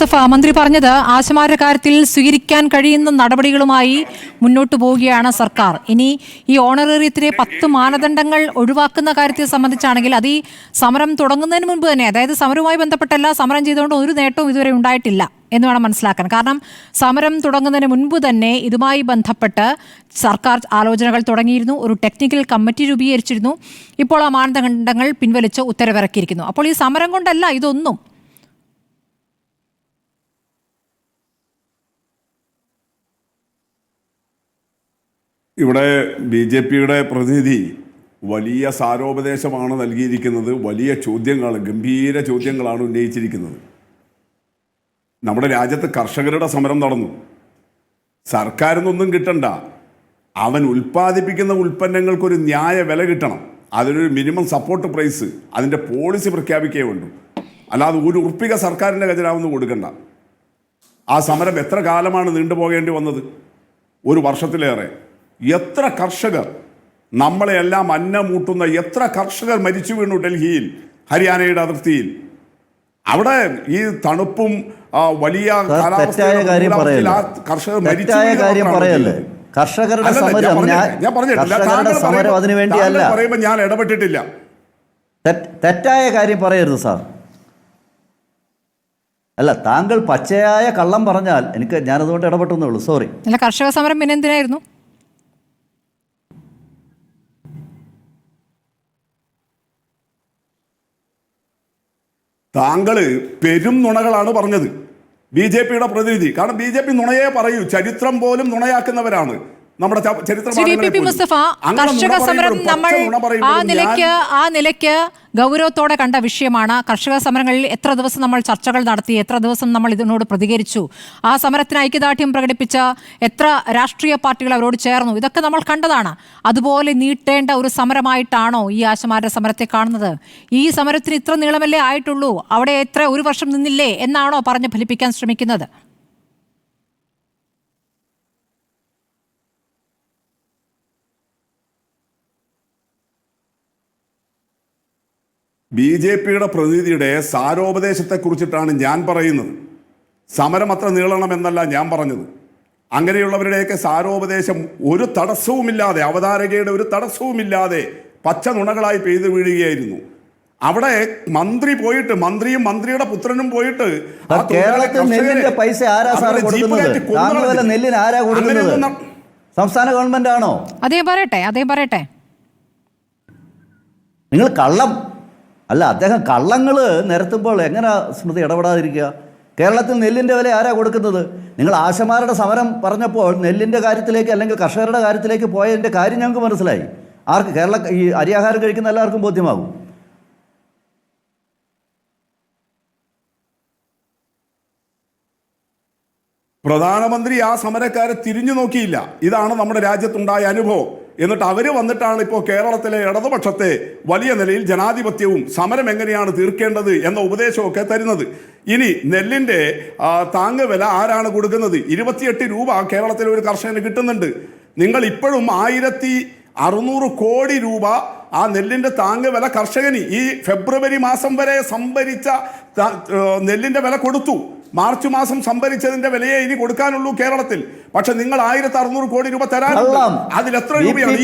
മുസ്തഫ, മന്ത്രി പറഞ്ഞത് ആശമാരുടെ കാര്യത്തിൽ സ്വീകരിക്കാൻ കഴിയുന്ന നടപടികളുമായി മുന്നോട്ട് പോവുകയാണ് സർക്കാർ. ഇനി ഈ ഓണറേറിയത്തിലെ 10 മാനദണ്ഡങ്ങൾ ഒഴിവാക്കുന്ന കാര്യത്തെ സംബന്ധിച്ചാണെങ്കിൽ അത് ഈ സമരം തുടങ്ങുന്നതിന് മുൻപ് തന്നെ, അതായത് സമരവുമായി ബന്ധപ്പെട്ടല്ല, സമരം ചെയ്തുകൊണ്ട് ഒരു നേട്ടവും ഇതുവരെ ഉണ്ടായിട്ടില്ല എന്ന് വേണം മനസ്സിലാക്കാൻ. കാരണം സമരം തുടങ്ങുന്നതിന് മുൻപ് തന്നെ ഇതുമായി ബന്ധപ്പെട്ട് സർക്കാർ ആലോചനകൾ തുടങ്ങിയിരുന്നു, ഒരു ടെക്നിക്കൽ കമ്മിറ്റി രൂപീകരിച്ചിരുന്നു. ഇപ്പോൾ ആ മാനദണ്ഡങ്ങൾ പിൻവലിച്ച് ഉത്തരവിറക്കിയിരിക്കുന്നു. അപ്പോൾ ഈ സമരം കൊണ്ടല്ല ഇതൊന്നും. ഇവിടെ BJPയുടെ പ്രതിനിധി വലിയ സാരോപദേശമാണ് നൽകിയിരിക്കുന്നത്. വലിയ ചോദ്യങ്ങൾ, ഗംഭീര ചോദ്യങ്ങളാണ് ഉന്നയിച്ചിരിക്കുന്നത്. നമ്മുടെ രാജ്യത്ത് കർഷകരുടെ സമരം നടന്നു. സർക്കാരിനൊന്നും കിട്ടണ്ട, അവൻ ഉൽപ്പാദിപ്പിക്കുന്ന ഉൽപ്പന്നങ്ങൾക്കൊരു ന്യായ വില കിട്ടണം. അതിനൊരു മിനിമം സപ്പോർട്ട് പ്രൈസ്, അതിൻ്റെ പോളിസി പ്രഖ്യാപിക്കേ വേണ്ടു. അല്ലാതെ ഒരു ഉറപ്പിക സർക്കാരിൻ്റെ ഖജനാവെന്ന് കൊടുക്കണ്ട. ആ സമരം എത്ര കാലമാണ് നീണ്ടുപോകേണ്ടി വന്നത്? 1 വർഷത്തിലേറെ. എത്ര കർഷകർ, നമ്മളെല്ലാം അന്നമൂട്ടുന്ന എത്ര കർഷകർ മരിച്ചു വീണു ഡൽഹിയിൽ, ഹരിയാനയുടെ അതിർത്തിയിൽ. അവിടെ ഈ തണുപ്പും വലിയ കാലാവസ്ഥയുടെ കർഷകർ മരിച്ചു. പറയുമ്പോൾ ഞാൻ ഇടപെട്ടിട്ടില്ല. തെറ്റായ കാര്യം പറയരുത് സാർ. അല്ല, താങ്കൾ പച്ചയായ കള്ളം പറഞ്ഞാൽ ഞാനതുകൊണ്ട് ഇടപെട്ടുന്നേ ഉള്ളൂ. സോറി. അല്ല, കർഷക സമരം പിന്നെ എന്തിനായിരുന്നു? താങ്കൾ പെരും നുണകളാണ് പറഞ്ഞത്, BJPയുടെ പ്രതിനിധി. കാരണം BJP നുണയെ പറയൂ, ചരിത്രം പോലും നുണയാക്കുന്നവരാണ് നമ്മുടെ ചരിത്രം. മുസ്തഫ, കർഷക സമരം നമ്മൾ ആ നിലയ്ക്ക് ഗൗരവത്തോടെ കണ്ട വിഷയമാണ്. കർഷക സമരങ്ങളിൽ എത്ര ദിവസം നമ്മൾ ചർച്ചകൾ നടത്തി, എത്ര ദിവസം നമ്മൾ ഇതിനോട് പ്രതികരിച്ചു, ആ സമരത്തിന് ഐക്യദാർഢ്യം പ്രകടിപ്പിച്ച എത്ര രാഷ്ട്രീയ പാർട്ടികൾ അവരോട് ചേർന്നു, ഇതൊക്കെ നമ്മൾ കണ്ടതാണ്. അതുപോലെ നീട്ടേണ്ട ഒരു സമരമായിട്ടാണോ ഈ ആശമാരുടെ സമരത്തെ കാണുന്നത്? ഈ സമരത്തിന് ഇത്ര നീളമല്ലേ ആയിട്ടുള്ളൂ, അവിടെ എത്ര 1 വർഷം നിന്നില്ലേ എന്നാണോ പറഞ്ഞ് ഫലിപ്പിക്കാൻ ശ്രമിക്കുന്നത്? BJPയുടെ പ്രതിനിധിയുടെ സാരോപദേശത്തെക്കുറിച്ചിട്ടാണ് ഞാൻ പറയുന്നത്. സമരം അത്ര നീളണമെന്നല്ല ഞാൻ പറഞ്ഞത്. അങ്ങനെയുള്ളവരുടെയൊക്കെ സാരോപദേശം ഒരു തടസ്സവുമില്ലാതെ, അവതാരകയുടെ ഒരു തടസ്സവുമില്ലാതെ പച്ച നുണകളായി പെയ്തു വീഴുകയായിരുന്നു. അവിടെ മന്ത്രി പോയിട്ട്, മന്ത്രിയും മന്ത്രിയുടെ പുത്രനും പോയിട്ട് സംസ്ഥാന ഗവൺമെന്റ് ആണോ? അദ്ദേഹം പറയട്ടെ. നിങ്ങൾ കള്ളം അല്ല, അദ്ദേഹം കള്ളങ്ങൾ നിരത്തുമ്പോൾ എങ്ങനെ സ്മൃതി ഇടപെടാതിരിക്കുക? കേരളത്തിൽ നെല്ലിൻ്റെ വില ആരാ കൊടുക്കുന്നത്? നിങ്ങൾ ആശമാരുടെ സമരം പറഞ്ഞപ്പോൾ നെല്ലിൻ്റെ കാര്യത്തിലേക്ക് അല്ലെങ്കിൽ കർഷകരുടെ കാര്യത്തിലേക്ക് പോയതിൻ്റെ കാര്യം ഞങ്ങൾക്ക് മനസ്സിലായി. ഈ അരിയാഹാരം കഴിക്കുന്ന എല്ലാവർക്കും ബോധ്യമാകും. പ്രധാനമന്ത്രി ആ സമരക്കാരെ തിരിഞ്ഞു നോക്കിയില്ല. ഇതാണ് നമ്മുടെ രാജ്യത്തുണ്ടായ അനുഭവം. എന്നിട്ട് അവർ വന്നിട്ടാണ് ഇപ്പോൾ കേരളത്തിലെ ഇടതുപക്ഷത്തെ വലിയ നിലയിൽ ജനാധിപത്യവും സമരം എങ്ങനെയാണ് തീർക്കേണ്ടത് എന്ന ഉപദേശമൊക്കെ തരുന്നത്. ഇനി നെല്ലിൻ്റെ താങ്ങുവില ആരാണ് കൊടുക്കുന്നത്? 28 രൂപ കേരളത്തിലെ ഒരു കർഷകന് കിട്ടുന്നുണ്ട്. നിങ്ങൾ ഇപ്പോഴും 1600 കോടി രൂപ ആ നെല്ലിൻ്റെ താങ്ങുവില കർഷകന് ഈ ഫെബ്രുവരി മാസം വരെ സംഭരിച്ച നെല്ലിൻ്റെ വില കൊടുത്തു. മാർച്ച് മാസം സംഭരിച്ചതിന്റെ വിലയെ ഇനി കൊടുക്കാനുള്ളൂ കേരളത്തിൽ. പക്ഷെ നിങ്ങൾ 1600 കോടി രൂപ തരാനുണ്ട്. അതിൽ എത്ര രൂപയാണ്?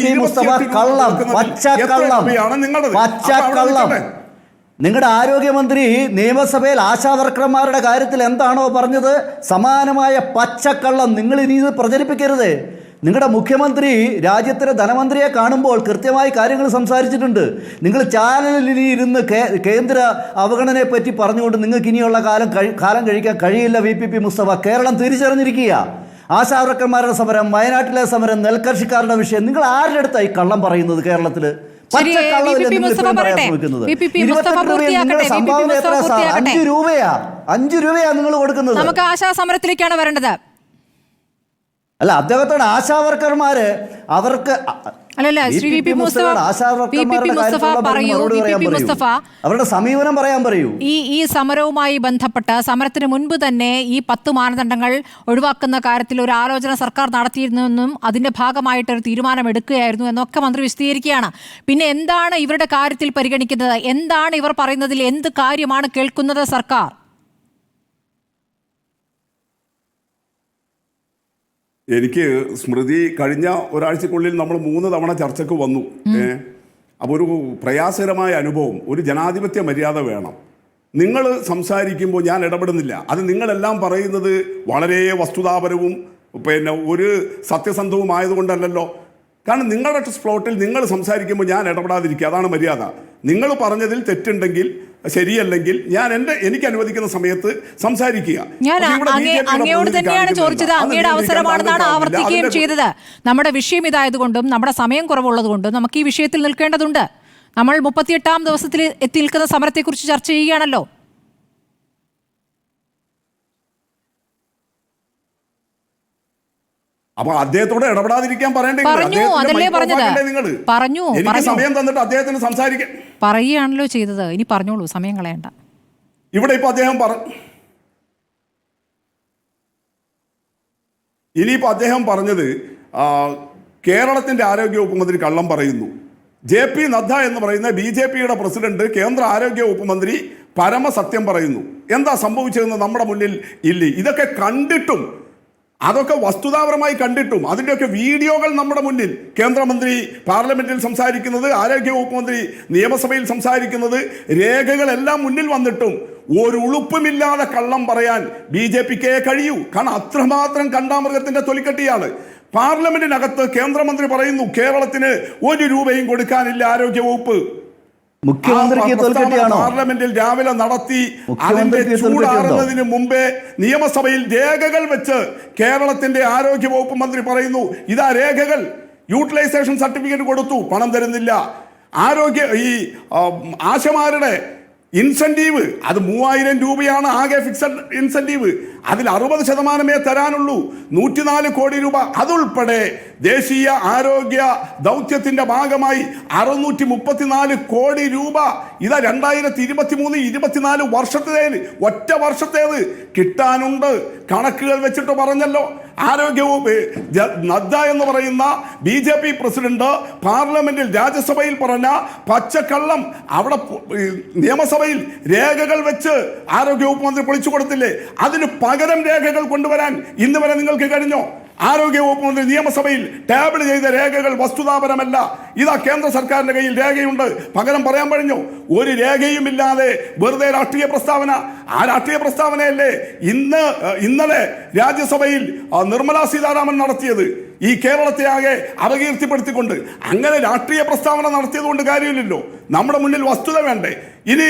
നിങ്ങളുടെ ആരോഗ്യമന്ത്രി നിയമസഭയിൽ ആശാവർക്കർമാരുടെ കാര്യത്തിൽ എന്താണോ പറഞ്ഞത്, സമാനമായ പച്ചക്കള്ളം നിങ്ങൾ ഇനി ഇത് പ്രചരിപ്പിക്കരുത്. നിങ്ങളുടെ മുഖ്യമന്ത്രി രാജ്യത്തിലെ ധനമന്ത്രിയെ കാണുമ്പോൾ കൃത്യമായി കാര്യങ്ങൾ സംസാരിച്ചിട്ടുണ്ട്. നിങ്ങൾ ചാനലിൽ ഇരുന്ന് കേന്ദ്ര അവഗണനയെ പറ്റി പറഞ്ഞുകൊണ്ട് നിങ്ങൾക്ക് ഇനിയുള്ള കാലം കഴിക്കാൻ കഴിയില്ല. VPP മുസ്തഫ, കേരളം തിരിച്ചറിഞ്ഞിരിക്കുക. ആശാവർക്കർമാരുടെ സമരം, വയനാട്ടിലെ സമരം, നെൽകർഷിക്കാരുടെ വിഷയം, നിങ്ങൾ ആരുടെ അടുത്തായി കള്ളം പറയുന്നത്? കേരളത്തിൽ അഞ്ച് രൂപയാ നിങ്ങൾ കൊടുക്കുന്നത്. നമുക്ക് ആശാ സമരത്തിലേക്കാണ് വരേണ്ടത്. അല്ല, അദ്ദേഹത്തോട് ആശാവർക്കർമാര് അവർക്ക് അവരുടെ സമീപനം പറയാൻ പറയൂ. ഈ സമരവുമായി ബന്ധപ്പെട്ട് സമരത്തിന് മുൻപ് തന്നെ ഈ 10 മാനദണ്ഡങ്ങൾ ഒഴിവാക്കുന്ന കാര്യത്തിൽ ഒരു ആലോചന സർക്കാർ നടത്തിയിരുന്നെന്നും അതിന്റെ ഭാഗമായിട്ട് ഒരു തീരുമാനം എടുക്കുകയായിരുന്നു എന്നൊക്കെ മന്ത്രി വിശദീകരിക്കുകയാണ്. പിന്നെ എന്താണ് ഇവരുടെ കാര്യത്തിൽ പരിഗണിക്കുന്നത്? എന്താണ് ഇവർ പറയുന്നതിൽ എന്ത് കാര്യമാണ് കേൾക്കുന്നത് സർക്കാർ? എനിക്ക് സ്മൃതി കഴിഞ്ഞ ഒരാഴ്ചക്കുള്ളിൽ നമ്മൾ 3 തവണ ചർച്ചയ്ക്ക് വന്നു. അപ്പോൾ ഒരു പ്രയാസകരമായ അനുഭവം, ഒരു ജനാധിപത്യ മര്യാദ വേണം. നിങ്ങൾ സംസാരിക്കുമ്പോൾ ഞാൻ ഇടപെടുന്നില്ല. അത് നിങ്ങളെല്ലാം പറയുന്നത് വളരെ വസ്തുതാപരവും ഒരു സത്യസന്ധവുമായതുകൊണ്ടല്ലോ. കാരണം നിങ്ങളുടെ സ്ലോട്ടിൽ നിങ്ങൾ സംസാരിക്കുമ്പോൾ ഞാൻ ഇടപെടാതിരിക്കുക, അതാണ് മര്യാദ. നിങ്ങൾ പറഞ്ഞതിൽ തെറ്റുണ്ടെങ്കിൽ, ശരിയല്ലെങ്കിൽ എനിക്ക് അനുവദിക്കുന്ന സമയത്ത് സംസാരിക്കുക. ഞാൻ അങ്ങയോട് തന്നെയാണ് ചോദിച്ചത്, അങ്ങയുടെ അവസരമാണെന്നാണ് ആവർത്തിക്കുകയും ചെയ്തത്. നമ്മുടെ വിഷയം ഇതായതുകൊണ്ടും നമ്മുടെ സമയം കുറവുള്ളതുകൊണ്ടും നമുക്ക് ഈ വിഷയത്തിൽ നിൽക്കേണ്ടതുണ്ട്. നമ്മൾ 38ാം ദിവസത്തിൽ എത്തി നിൽക്കുന്ന സമരത്തെക്കുറിച്ച് ചർച്ച ചെയ്യുകയാണല്ലോ. അപ്പൊ അദ്ദേഹത്തോട് ഇടപെടാതിരിക്കാൻ പറയണ്ടേ? എനിക്ക് സമയം തന്നിട്ട് അദ്ദേഹത്തിന് സംസാരിക്കാൻ പറയുകയാണല്ലോ ചെയ്തത്. ഇനി പറഞ്ഞോളൂ, സമയം കളയണ്ട. ഇവിടെ ഇപ്പൊ അദ്ദേഹം പറഞ്ഞത് കേരളത്തിന്റെ ആരോഗ്യ വകുപ്പ് മന്ത്രി കള്ളം പറയുന്നു. JP നദ്ദ എന്ന് പറയുന്ന BJPയുടെ പ്രസിഡന്റ്, കേന്ദ്ര ആരോഗ്യ വകുപ്പ് മന്ത്രി പരമസത്യം പറയുന്നു. എന്താ സംഭവിച്ചതെന്ന് നമ്മുടെ മുന്നിൽ ഇല്ല. ഇതൊക്കെ കണ്ടിട്ടും, അതൊക്കെ വസ്തുതാപരമായി കണ്ടിട്ടും അതിൻ്റെയൊക്കെ വീഡിയോകൾ നമ്മുടെ മുന്നിൽ, കേന്ദ്രമന്ത്രി പാർലമെന്റിൽ സംസാരിക്കുന്നത്, ആരോഗ്യവകുപ്പ് മന്ത്രി നിയമസഭയിൽ സംസാരിക്കുന്നത്, രേഖകളെല്ലാം മുന്നിൽ വന്നിട്ടും ഒരു ഉളുപ്പുമില്ലാതെ കള്ളം പറയാൻ BJPക്കേ കഴിയൂ. കാരണം അത്രമാത്രം കണ്ടാമൃഗത്തിന്റെ തൊലിക്കട്ടിയാണ്. പാർലമെന്റിനകത്ത് കേന്ദ്രമന്ത്രി പറയുന്നു കേരളത്തിന് 1 രൂപയും കൊടുക്കാനില്ല ആരോഗ്യവകുപ്പ്. പാർലമെന്റിൽ രാവിലെ നടത്തി. അതിന്റെ ചൂടാറുന്നതിന് മുമ്പേ നിയമസഭയിൽ രേഖകൾ വെച്ച് കേരളത്തിന്റെ ആരോഗ്യ വകുപ്പ് മന്ത്രി പറയുന്നു, ഇതാ രേഖകൾ, യൂട്ടിലൈസേഷൻ സർട്ടിഫിക്കറ്റ് കൊടുത്തു, പണം തരുന്നില്ല. ആശമാരുടെ ഇൻസെന്റീവ് അത് 3000 രൂപയാണ് ആകെ ഫിക്സഡ് ഇൻസെന്റീവ്. അതിൽ 60% തരാനുള്ളൂ. 104 കോടി രൂപ അതുൾപ്പെടെ ദേശീയ ആരോഗ്യ ദൗത്യത്തിന്റെ ഭാഗമായി 634 കോടി രൂപ. ഇതാ 2023-24 വർഷത്തേത്, ഒറ്റ വർഷത്തേത് കിട്ടാനുണ്ട്. കണക്കുകൾ വെച്ചിട്ട് പറഞ്ഞല്ലോ. ആരോഗ്യവകുപ്പ് നദ്ദ എന്ന് പറയുന്ന BJP പ്രസിഡന്റ് പാർലമെന്റിൽ, രാജ്യസഭയിൽ പറഞ്ഞ പച്ചക്കള്ളം അവിടെ നിയമസഭയിൽ രേഖകൾ വെച്ച് ആരോഗ്യവകുപ്പ് മന്ത്രി പൊളിച്ചു കൊടുത്തില്ലേ? അതിന് പകരം രേഖകൾ കൊണ്ടുവരാൻ ഇന്ന് വരെ നിങ്ങൾക്ക് കഴിഞ്ഞോ? ആരോഗ്യവകുപ്പ് മന്ത്രി നിയമസഭയിൽ ടേബിൾ ചെയ്ത രേഖകൾ വസ്തുതാപരമല്ല. ഇതാ കേന്ദ്ര സർക്കാരിന്റെ കയ്യിൽ രേഖയുണ്ട്. പകരം പറയാൻ കഴിഞ്ഞോ? ഒരു രേഖയും ഇല്ലാതെ വെറുതെ രാഷ്ട്രീയ പ്രസ്താവന. ആ രാഷ്ട്രീയ പ്രസ്താവനയല്ലേ ഇന്നലെ രാജ്യസഭയിൽ നിർമ്മലാ സീതാരാമൻ നടത്തിയത്, ഈ കേരളത്തെ ആകെ അപകീർത്തിപ്പെടുത്തിക്കൊണ്ട്. അങ്ങനെ രാഷ്ട്രീയ പ്രസ്താവന നടത്തിയത് കൊണ്ട് കാര്യമില്ലല്ലോ. നമ്മുടെ മുന്നിൽ വസ്തുത വേണ്ടേ? ഇനി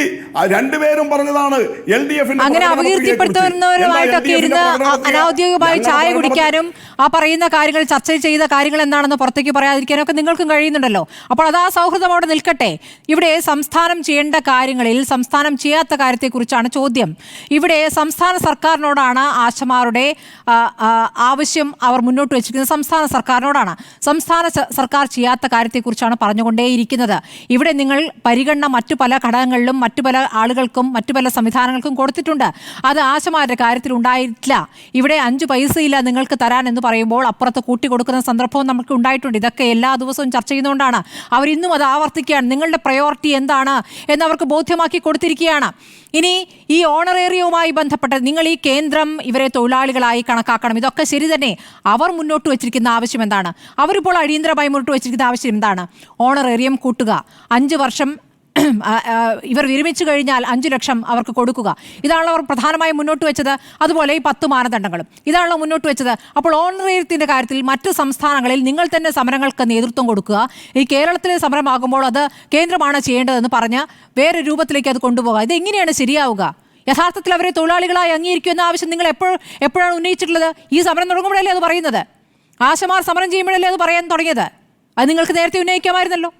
രണ്ടുപേരും പറഞ്ഞതാണ് LDF അങ്ങനെ അപകീർത്തിപ്പെടുത്തുന്നവരുമായിട്ടൊക്കെ ഇരുന്ന് അനൗദ്യോഗികമായി ചായ കുടിക്കാനും ആ പറയുന്ന കാര്യങ്ങൾ, ചർച്ച ചെയ്ത കാര്യങ്ങൾ എന്താണെന്ന് പുറത്തേക്ക് പറയാതിരിക്കാനും ഒക്കെ നിങ്ങൾക്കും കഴിയുന്നുണ്ടല്ലോ. അപ്പോൾ അത് ആ സൗഹൃദം അവിടെ നിൽക്കട്ടെ. ഇവിടെ സംസ്ഥാനം ചെയ്യേണ്ട കാര്യങ്ങളിൽ സംസ്ഥാനം ചെയ്യാത്ത കാര്യത്തെക്കുറിച്ചാണ് ചോദ്യം. ഇവിടെ സംസ്ഥാന സർക്കാരിനോടാണ് ആശമാരുടെ ആവശ്യം അവർ മുന്നോട്ട് വെച്ചിരിക്കുന്നത്. സംസ്ഥാന സർക്കാരിനോടാണ്. സംസ്ഥാന സർക്കാർ ചെയ്യാത്ത കാര്യത്തെക്കുറിച്ചാണ് പറഞ്ഞുകൊണ്ടേയിരിക്കുന്നത്. ഇവിടെ നിങ്ങൾ പരിഗണന മറ്റു പല ഘടകങ്ങളിലും മറ്റു പല ആളുകൾക്കും മറ്റു പല സംവിധാനങ്ങൾക്കും കൊടുത്തിട്ടുണ്ട്. അത് ആശമാരുടെ കാര്യത്തിൽ ഉണ്ടായിട്ടില്ല. ഇവിടെ 5 പൈസയില്ല നിങ്ങൾക്ക് തരാൻ എന്ന് പറയുമ്പോൾ അപ്പുറത്ത് കൂട്ടിക്കൊടുക്കുന്ന സന്ദർഭവും നമുക്ക് ഉണ്ടായിട്ടുണ്ട്. ഇതൊക്കെ എല്ലാ ദിവസവും ചർച്ച ചെയ്യുന്നതുകൊണ്ടാണ് അവരിന്നും അത് ആവർത്തിക്കുകയാണ്. നിങ്ങളുടെ പ്രയോറിറ്റി എന്താണ് എന്നവർക്ക് ബോധ്യമാക്കി കൊടുത്തിരിക്കുകയാണ്. ഇനി ഈ ഓണറേറിയവുമായി ബന്ധപ്പെട്ട് നിങ്ങൾ ഈ കേന്ദ്രം ഇവരെ തൊഴിലാളികളായി കണക്കാക്കണം, ഇതൊക്കെ ശരി തന്നെ. അവർ മുന്നോട്ട് വെച്ചിരിക്കുന്ന ആവശ്യം എന്താണ്? അവരിപ്പോൾ അടിയന്തരമായി മുന്നോട്ട് വെച്ചിരിക്കുന്ന ആവശ്യം എന്താണ്? ഓണറേറിയം കൂട്ടുക, 5 വർഷം ഇവർ വിരമിച്ചു കഴിഞ്ഞാൽ 5 ലക്ഷം അവർക്ക് കൊടുക്കുക. ഇതാണല്ലോ അവർ പ്രധാനമായും മുന്നോട്ട് വെച്ചത്. അതുപോലെ ഈ 10 മാനദണ്ഡങ്ങളും ഇതാണല്ലോ മുന്നോട്ട് വെച്ചത്. അപ്പോൾ ഓണറേറിയത്തിൻ്റെ കാര്യത്തിൽ മറ്റു സംസ്ഥാനങ്ങളിൽ നിങ്ങൾ തന്നെ സമരങ്ങൾക്ക് നേതൃത്വം കൊടുക്കുക. ഈ കേരളത്തിലെ സമരമാകുമ്പോൾ അത് കേന്ദ്രമാണ് ചെയ്യേണ്ടതെന്ന് പറഞ്ഞ് വേറെ രൂപത്തിലേക്ക് അത് കൊണ്ടുപോകുക. ഇതെങ്ങനെയാണ് ശരിയാവുക? യഥാർത്ഥത്തിൽ അവരെ തൊഴിലാളികളായി അംഗീകരിക്കുമെന്ന ആവശ്യം നിങ്ങൾ എപ്പോഴാണ് ഉന്നയിച്ചിട്ടുള്ളത്? ഈ സമരം തുടങ്ങുമ്പോഴല്ലേ അത് പറയുന്നത്? ആശമാർ സമരം ചെയ്യുമ്പോഴല്ലേ അത് പറയാൻ തുടങ്ങിയത്? അത് നിങ്ങൾക്ക് നേരത്തെ ഉന്നയിക്കാമായിരുന്നല്ലോ.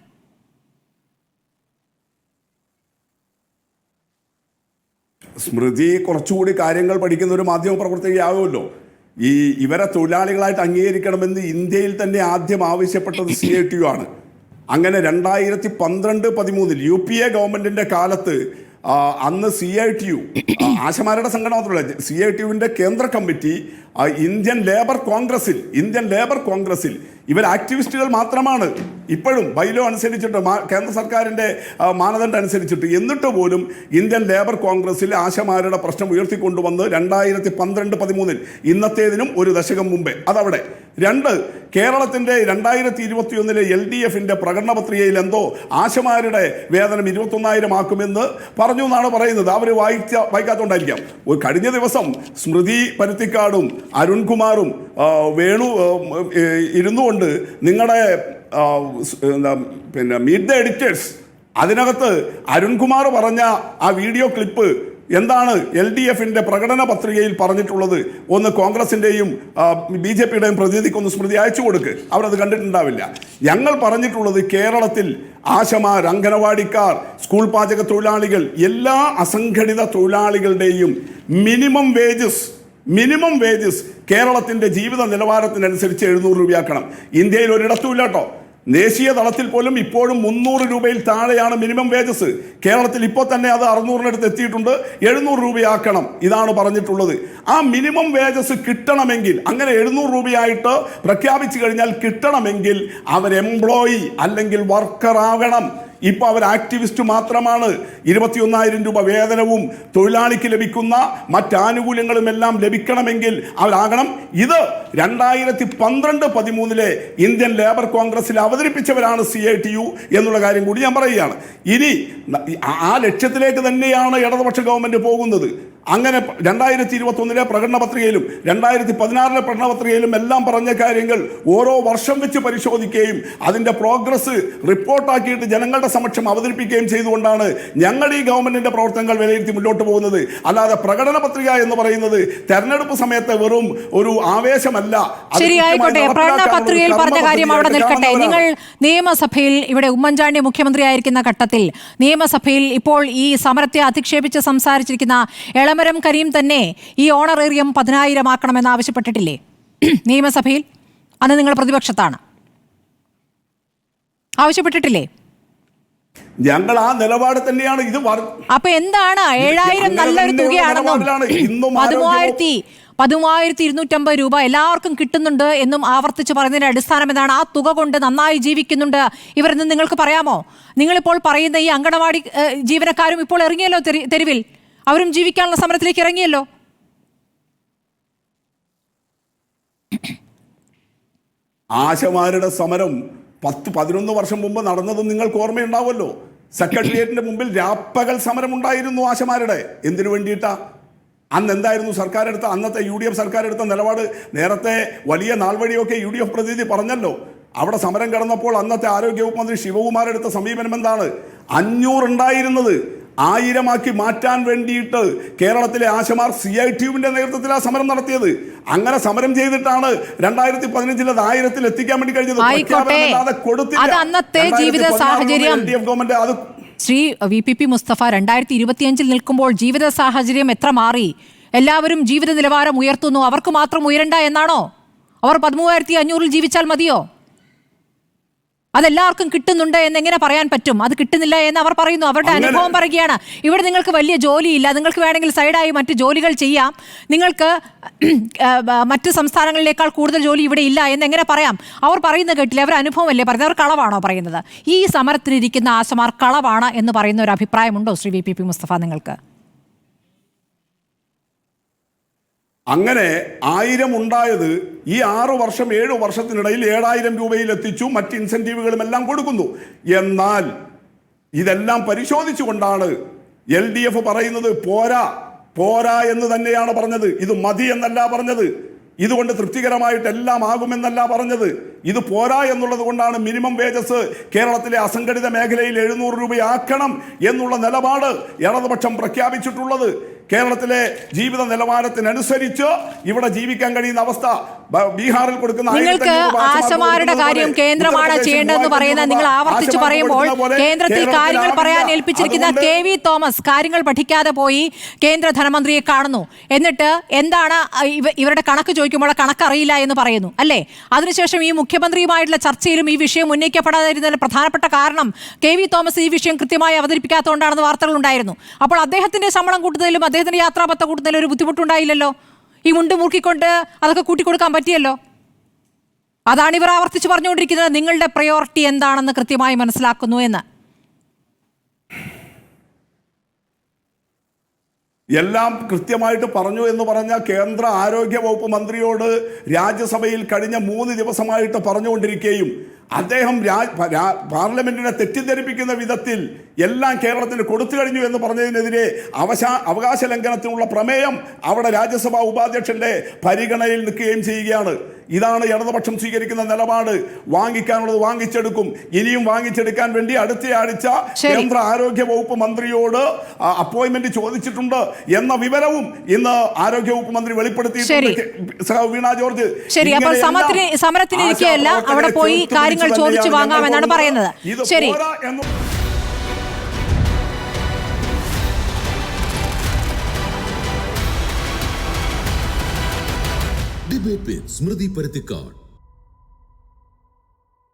സ്മൃതി കുറച്ചുകൂടി കാര്യങ്ങൾ പഠിക്കുന്ന ഒരു മാധ്യമ പ്രവർത്തകയാവുമല്ലോ. ഇവരെ തൊഴിലാളികളായിട്ട് അംഗീകരിക്കണമെന്ന് ഇന്ത്യയിൽ തന്നെ ആദ്യം ആവശ്യപ്പെട്ടത് CITU ആണ്. അങ്ങനെ 2012-13 UPA ഗവൺമെന്റിന്റെ കാലത്ത് അന്ന് CITU, ആശമാരുടെ സംഘടന മാത്രമല്ല, CITUവിന്റെ കേന്ദ്ര കമ്മിറ്റി ഇന്ത്യൻ ലേബർ കോൺഗ്രസിൽ ഇവർ ആക്ടിവിസ്റ്റുകൾ മാത്രമാണ് ഇപ്പോഴും ബൈലോ അനുസരിച്ചിട്ട്, കേന്ദ്ര സർക്കാരിൻ്റെ മാനദണ്ഡം അനുസരിച്ചിട്ട്. എന്നിട്ട് പോലും ഇന്ത്യൻ ലേബർ കോൺഗ്രസിൽ ആശമാരുടെ പ്രശ്നം ഉയർത്തിക്കൊണ്ടുവന്ന് 2012-13 ഇന്നത്തേതിനും ഒരു ദശകം മുമ്പേ അതവിടെ രണ്ട്, കേരളത്തിൻ്റെ 2021 LDFിൻ്റെ പ്രകടന പത്രികയിൽ എന്തോ ആശമാരുടെ വേതനം 21,000 ആക്കുമെന്ന് പറഞ്ഞു എന്നാണ് പറയുന്നത്. അവർ വായിക്കാത്തതുകൊണ്ടായിരിക്കാം. കഴിഞ്ഞ ദിവസം സ്മൃതി പരുത്തിക്കാടും അരുൺകുമാറും വേണു ഇരുന്നുകൊണ്ട് നിങ്ങളുടെ മീറ്റ് ദ എഡിറ്റേഴ്സ് അതിനകത്ത് അരുൺകുമാർ പറഞ്ഞ ആ വീഡിയോ ക്ലിപ്പ് എന്താണ് LDFിൻ്റെ പ്രകടന പത്രികയിൽ പറഞ്ഞിട്ടുള്ളത് ഒന്ന് കോൺഗ്രസിൻ്റെയും BJPയുടെയും പ്രതിനിധിക്കൊന്ന് സ്മൃതി അയച്ചു കൊടുക്ക്. അവരത് കണ്ടിട്ടുണ്ടാവില്ല. ഞങ്ങൾ പറഞ്ഞിട്ടുള്ളത് കേരളത്തിൽ ആശമാർ, അംഗനവാടിക്കാർ, സ്കൂൾ പാചക തൊഴിലാളികൾ, എല്ലാ അസംഘടിത തൊഴിലാളികളുടെയും മിനിമം വേജസ് കേരളത്തിൻ്റെ ജീവിത നിലവാരത്തിനനുസരിച്ച് 700 രൂപയാക്കണം. ഇന്ത്യയിൽ ഒരിടത്തുമില്ല കേട്ടോ. ദേശീയ തലത്തിൽ പോലും ഇപ്പോഴും 300 രൂപയിൽ താഴെയാണ് മിനിമം വേജസ്. കേരളത്തിൽ ഇപ്പോൾ തന്നെ അത് 600-നടുത്ത് എത്തിയിട്ടുണ്ട്. 700 രൂപയാക്കണം, ഇതാണ് പറഞ്ഞിട്ടുള്ളത്. ആ മിനിമം വേജസ് കിട്ടണമെങ്കിൽ, അങ്ങനെ 700 രൂപയായിട്ട് പ്രഖ്യാപിച്ചു കഴിഞ്ഞാൽ കിട്ടണമെങ്കിൽ അവർ എംപ്ലോയി അല്ലെങ്കിൽ വർക്കർ ആകണം. ഇപ്പോൾ അവർ ആക്ടിവിസ്റ്റ് മാത്രമാണ്. 21,000 രൂപ വേതനവും തൊഴിലാളിക്ക് ലഭിക്കുന്ന മറ്റാനുകൂല്യങ്ങളും എല്ലാം ലഭിക്കണമെങ്കിൽ അവരാകണം. ഇത് 2012-13 ഇന്ത്യൻ ലേബർ കോൺഗ്രസിൽ അവതരിപ്പിച്ചവരാണ് CITU എന്നുള്ള കാര്യം കൂടി ഞാൻ പറയുകയാണ്. ഇനി ആ ലക്ഷ്യത്തിലേക്ക് തന്നെയാണ് ഇടതുപക്ഷ ഗവൺമെന്റ് പോകുന്നത്. അങ്ങനെ 2021 പ്രകടന പത്രികയിലും 2016 പ്രകടന പത്രികയിലും എല്ലാം പറഞ്ഞ കാര്യങ്ങൾ ഓരോ വർഷം വെച്ച് പരിശോധിക്കുകയും അതിൻ്റെ പ്രോഗ്രസ് റിപ്പോർട്ടാക്കിയിട്ട് ജനങ്ങളുടെ സമക്ഷം അവതരിപ്പിക്കുകയും ചെയ്തുകൊണ്ടാണ് ഞങ്ങൾ ഈ ഗവൺമെന്റിന്റെ പ്രവർത്തനങ്ങൾ വിലയിരുത്തി മുന്നോട്ട് പോകുന്നത്. അല്ലാതെ പ്രകടന പത്രിക എന്ന് പറയുന്നത് തെരഞ്ഞെടുപ്പ് സമയത്ത് വെറും ഒരു ആവേശമല്ല. ശരിയായിക്കോട്ടെ, പ്രകടന പത്രികയിൽ പറഞ്ഞ കാര്യം അവിടെ നിൽക്കട്ടെ. നിങ്ങൾ നിയമസഭയിൽ ഇവിടെ ഉമ്മൻചാണ്ടി മുഖ്യമന്ത്രിയായിരിക്കുന്ന ഘട്ടത്തിൽ നിയമസഭയിൽ ഇപ്പോൾ ഈ സമരത്തെ അധിക്ഷേപിച്ച് സംസാരിച്ചിരിക്കുന്ന എളമരം കരീം തന്നെ ഈ ഓണറേറിയം 10,000 ആക്കണമെന്ന് ആവശ്യപ്പെട്ടിട്ടില്ലേ നിയമസഭയിൽ? അന്ന് നിങ്ങൾ പ്രതിപക്ഷത്താണ്, ആവശ്യപ്പെട്ടിട്ടില്ലേ? ഞങ്ങൾ ആ നിലപാട് തന്നെയാണ്. ഇത് അപ്പൊ എന്താണ് 7,000 നല്ലൊരു തുകയാണെന്നും 13,250 രൂപ എല്ലാവർക്കും കിട്ടുന്നുണ്ട് എന്നും ആവർത്തിച്ച് പറയുന്നതിന്റെ അടിസ്ഥാനം എന്താണ്? ആ തുക കൊണ്ട് നന്നായി ജീവിക്കുന്നുണ്ട് ഇവരെന്ന് നിങ്ങൾക്ക് പറയാമോ? നിങ്ങളിപ്പോൾ പറയുന്ന ഈ അങ്കണവാടി ജീവനക്കാരും ഇപ്പോൾ ഇറങ്ങിയല്ലോ തെരുവിൽ, അവരും ജീവിക്കാനുള്ള സമരത്തിലേക്ക് ഇറങ്ങിയല്ലോ. ആശമാരുടെ സമരം 10-11 വർഷം മുമ്പ് നടന്നതും നിങ്ങൾക്ക് ഓർമ്മയുണ്ടാവുമല്ലോ. സെക്രട്ടേറിയറ്റിന്റെ മുമ്പിൽ രാപ്പകൽ സമരം ഉണ്ടായിരുന്നു ആശമാരുടെ. എന്തിനു വേണ്ടിയിട്ടാ? അന്ന് എന്തായിരുന്നു സർക്കാർ എടുത്ത, അന്നത്തെ UDF സർക്കാർ എടുത്ത നിലപാട്? നേരത്തെ വലിയ നാൾ വഴിയൊക്കെ UDF പ്രതിനിധി പറഞ്ഞല്ലോ. അവിടെ സമരം കിടന്നപ്പോൾ അന്നത്തെ ആരോഗ്യവകുപ്പ് മന്ത്രി ശിവകുമാർ എടുത്ത സമീപനം എന്താണ്? 500 ഉണ്ടായിരുന്നത് 1000 മാറ്റാൻ വേണ്ടിയിട്ട് കേരളത്തിലെ ആശമാർ CITUവിന്റെ നേതൃത്വത്തിലാണ് സമരം നടത്തിയത്. അങ്ങനെ സമരം ചെയ്തിട്ടാണ് 2015 അത് 1000-ൽ എത്തിക്കാൻ വേണ്ടി കഴിഞ്ഞത്. ശ്രീ VPP മുസ്തഫ, 2025 നിൽക്കുമ്പോൾ ജീവിത സാഹചര്യം എത്ര മാറി? എല്ലാവരും ജീവിത നിലവാരം ഉയർത്തുന്നു, അവർക്ക് മാത്രം ഉയരണ്ട എന്നാണോ? അവർ 13,500-ൽ ജീവിച്ചാൽ മതിയോ? അതെല്ലാവർക്കും കിട്ടുന്നുണ്ട് എന്നെങ്ങനെ പറയാൻ പറ്റും? അത് കിട്ടുന്നില്ല എന്ന് അവർ പറയുന്നു, അവരുടെ അനുഭവം പറയുകയാണ്. ഇവിടെ നിങ്ങൾക്ക് വലിയ ജോലിയില്ല, നിങ്ങൾക്ക് വേണമെങ്കിൽ സൈഡായി മറ്റ് ജോലികൾ ചെയ്യാം, നിങ്ങൾക്ക് മറ്റ് സംസ്ഥാനങ്ങളിലേക്കാൾ കൂടുതൽ ജോലി ഇവിടെ ഇല്ല എന്നെങ്ങനെ പറയാം? അവർ പറയുന്നത് കേട്ടില്ല, അവർ അനുഭവമല്ലേ പറയുന്നത്? അവർ കളവാണോ പറയുന്നത്? ഈ സമരത്തിനിരിക്കുന്ന ആശമാർ കളവാണ് എന്ന് പറയുന്ന ഒരു അഭിപ്രായമുണ്ടോ ശ്രീ VPP മുസ്തഫ നിങ്ങൾക്ക്? അങ്ങനെ 1000 ഉണ്ടായത് ഈ 6 വർഷം 7 വർഷത്തിനിടയിൽ 7,000 രൂപയിൽ എത്തിച്ചു. മറ്റ് ഇൻസെന്റീവുകളും എല്ലാം കൊടുക്കുന്നു. എന്നാൽ ഇതെല്ലാം പരിശോധിച്ചുകൊണ്ടാണ് LDF പറയുന്നത് പോരാ എന്ന് തന്നെയാണ് പറഞ്ഞത്. ഇത് മതി എന്നല്ല പറഞ്ഞത്. ഇതുകൊണ്ട് തൃപ്തികരമായിട്ട് എല്ലാം ആകുമെന്നല്ല പറഞ്ഞത്. ഇത് പോരാ എന്നുള്ളത് കൊണ്ടാണ് മിനിമം വേജസ് കേരളത്തിലെ അസംഘടിത മേഖലയിൽ 700 രൂപയാക്കണം എന്നുള്ള നിലപാട് ഇടതുപക്ഷം പ്രഖ്യാപിച്ചിട്ടുള്ളത്. കേരളത്തിലെ ജീവിത നിലവാരത്തിനനുസരിച്ച് ഇവിടെ ജീവിക്കാൻ കഴിയുന്ന അവസ്ഥ ബീഹാറിൽ കൊടുക്കുന്ന നിങ്ങൾക്ക് ആശമാരുടെ കാര്യം കേന്ദ്രമാണ് ചെയ്യേണ്ടതെന്ന് പറയുന്ന നിങ്ങൾ ആവർത്തിച്ച് പറയുമ്പോൾ കേന്ദ്രത്തിൽ കാര്യങ്ങൾ പറയാൻ ഏൽപ്പിച്ചിരിക്കുന്ന KV തോമസ് കാര്യങ്ങൾ പഠിക്കാതെ പോയി കേന്ദ്ര ധനമന്ത്രിയെ കാണുന്നു. എന്നിട്ട് എന്താണ് ഇവരുടെ കണക്ക് ചോദിക്കുമ്പോൾ കണക്കറിയില്ല എന്ന് പറയുന്നു അല്ലേ? അതിനുശേഷം ഈ മുഖ്യമന്ത്രിയുമായിട്ടുള്ള ചർച്ചയിലും ഈ വിഷയം ഉന്നയിക്കപ്പെടാതിരുന്നതിന് പ്രധാനപ്പെട്ട കാരണം KV തോമസ് ഈ വിഷയം കൃത്യമായി അവതരിപ്പിക്കാത്തതുകൊണ്ടാണെന്ന് വാർത്തകൾ ഉണ്ടായിരുന്നു. അപ്പോൾ അദ്ദേഹത്തിന്റെ ശമ്പളം കൂട്ടുന്നതിലും അദ്ദേഹത്തിന്റെ യാത്രാപത്ത കൂട്ടുന്നതിലും ഒരു ബുദ്ധിമുട്ടുണ്ടായില്ലല്ലോ. ഈ മുണ്ട് മുറുക്കിക്കൊണ്ട് അതൊക്കെ കൂട്ടിക്കൊടുക്കാൻ പറ്റിയല്ലോ. അതാണ് ഇവർ ആവർത്തിച്ച് പറഞ്ഞുകൊണ്ടിരിക്കുന്നത്. നിങ്ങളുടെ പ്രയോറിറ്റി എന്താണെന്ന് കൃത്യമായി മനസ്സിലാക്കുന്നു എന്ന്. എല്ലാം കൃത്യമായിട്ട് പറഞ്ഞു എന്ന് പറഞ്ഞ കേന്ദ്ര ആരോഗ്യ വകുപ്പ് മന്ത്രിയോട് രാജ്യസഭയിൽ കഴിഞ്ഞ 3 ദിവസമായിട്ട് പറഞ്ഞുകൊണ്ടിരിക്കുകയും അദ്ദേഹം പാർലമെന്റിനെ തെറ്റിദ്ധരിപ്പിക്കുന്ന വിധത്തിൽ എല്ലാം കേരളത്തിന് കൊടുത്തു കഴിഞ്ഞു എന്ന് പറഞ്ഞതിനെതിരെ അവകാശ ലംഘനത്തിനുള്ള പ്രമേയം അവിടെ രാജ്യസഭാ ഉപാധ്യക്ഷന്റെ പരിഗണനയിൽ നിൽക്കുകയും ചെയ്യുകയാണ്. ഇതാണ് ഇടതുപക്ഷം സ്വീകരിക്കുന്ന നിലപാട്. വാങ്ങിക്കാനുള്ളത് വാങ്ങിച്ചെടുക്കും. ഇനിയും വാങ്ങിച്ചെടുക്കാൻ വേണ്ടി അടുത്ത ആഴ്ച കേന്ദ്ര ആരോഗ്യ വകുപ്പ് മന്ത്രിയോട് അപ്പോയിന്റ്മെന്റ് ചോദിച്ചിട്ടുണ്ട് എന്ന വിവരവും ഇന്ന് ആരോഗ്യ വകുപ്പ് മന്ത്രി വെളിപ്പെടുത്തിയിട്ടുണ്ട്. വീണ ജോർജ് ശരി, അപ്പോൾ സമരത്തിനിരിക്കുകയല്ല, അവിടെ പോയി കാര്യങ്ങൾ ചോദിച്ചു വാങ്ങാമെന്നാണ് പറയുന്നത്. ശരി, ഡിബേറ്റ് വിത്ത് സ്മൃതി പരുത്തിക്കാട്.